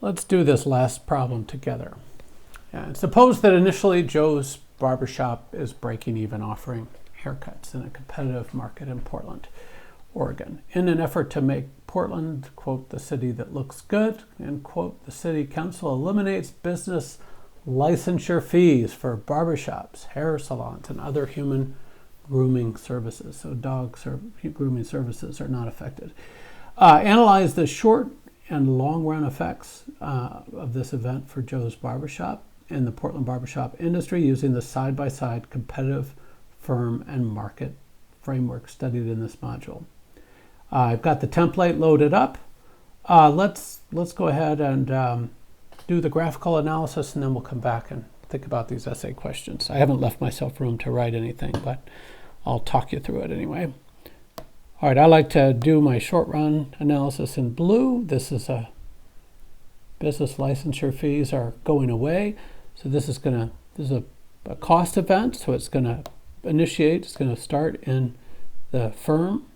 Let's do this last problem together. And suppose that initially Joe's barbershop is breaking even, offering haircuts in a competitive market in Portland, Oregon. In an effort to make Portland, quote, the city that looks good, and quote, the city council eliminates business licensure fees for barbershops, hair salons, and other human grooming services. So grooming services are not affected. Analyze the short and long run effects of this event for Joe's barbershop in the Portland barbershop industry using the side-by-side competitive firm and market framework studied in this module. I've got the template loaded up. Let's go ahead and do the graphical analysis, and then we'll come back and think about these essay questions. I haven't left myself room to write anything, but I'll talk you through it anyway. All right, I like to do my short run analysis in blue. This is a business licensure fees are going away. So this is a cost event. So it's going to initiate, it's going to start in the firm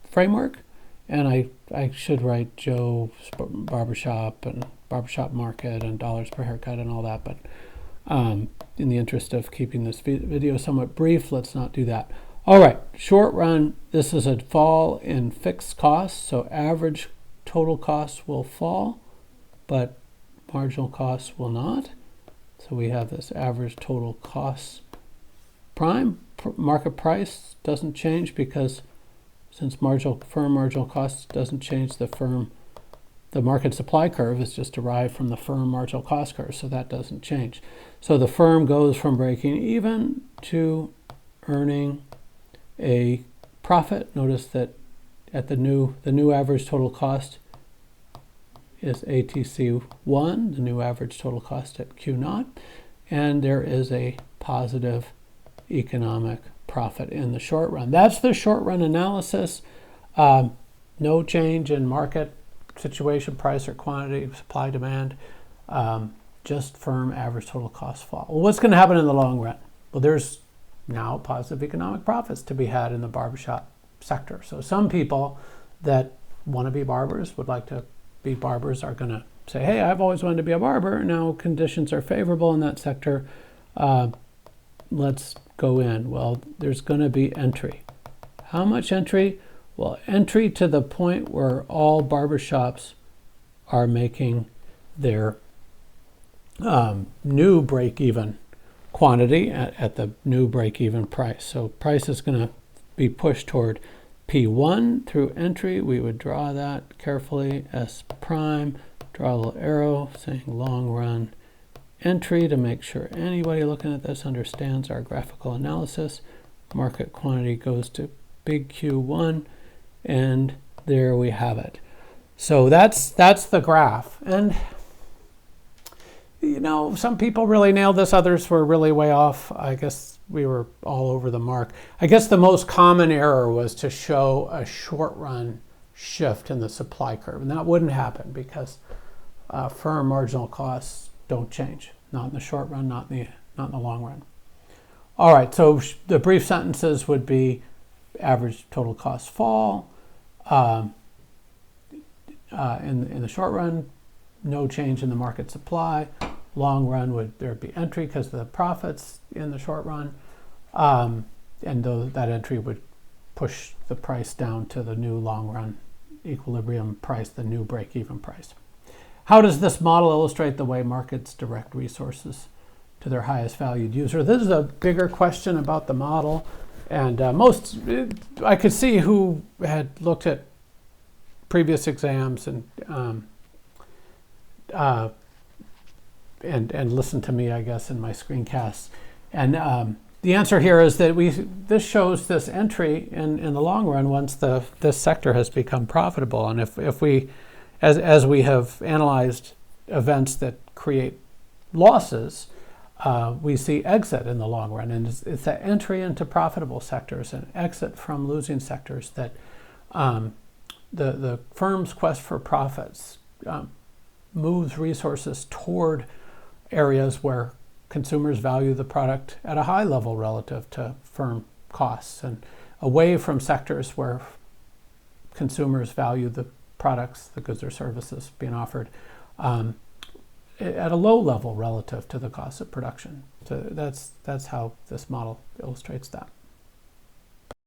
framework. And I should write Joe barbershop and barbershop market and dollars per haircut and all that. But in the interest of keeping this video somewhat brief, let's not do that. All right, short run, this is a fall in fixed costs, so average total costs will fall, but marginal costs will not. So we have this average total costs prime. Market price doesn't change because since firm marginal costs doesn't change, the market supply curve is just derived from the firm marginal cost curve, so that doesn't change. So the firm goes from breaking even to earning a profit. Notice that at the new average total cost is ATC1, the new average total cost at Q0, and there is a positive economic profit in the short run. That's the short run analysis. No change in market situation, price or quantity, supply, demand, just firm average total cost fall. Well, what's going to happen in the long run? Well, there's now positive economic profits to be had in the barbershop sector. So some people that want to be barbers, would like to be barbers, are going to say, hey, I've always wanted to be a barber. Now conditions are favorable in that sector. Let's go in. Well, there's going to be entry. How much entry? Well, entry to the point where all barbershops are making their new break-even quantity at the new break-even price. So price is going to be pushed toward P1 through entry. We would draw that carefully, S prime, draw a little arrow saying long run entry to make sure anybody looking at this understands our graphical analysis. Market quantity goes to big Q1, and there we have it. So that's the graph. And you know, some people really nailed this, others were really way off. I guess we were all over the mark. I guess the most common error was to show a short run shift in the supply curve. And that wouldn't happen because firm marginal costs don't change. Not in the short run, not in the long run. All right, so the brief sentences would be average total costs fall. In the short run, no change in the market supply. Long run, would there be entry because of the profits in the short run, and that entry would push the price down to the new long run equilibrium price, the new break-even price. How does this model illustrate the way markets direct resources to their highest valued user? This is a bigger question about the model, and I could see who had looked at previous exams and listen to me, I guess, in my screencasts. And the answer here is that this shows this entry in the long run once this sector has become profitable. And if we, as we have analyzed events that create losses, we see exit in the long run. And it's that entry into profitable sectors and exit from losing sectors that the firm's quest for profits moves resources toward areas where consumers value the product at a high level relative to firm costs, and away from sectors where consumers value the products, the goods or services being offered at a low level relative to the cost of production. So that's how this model illustrates that.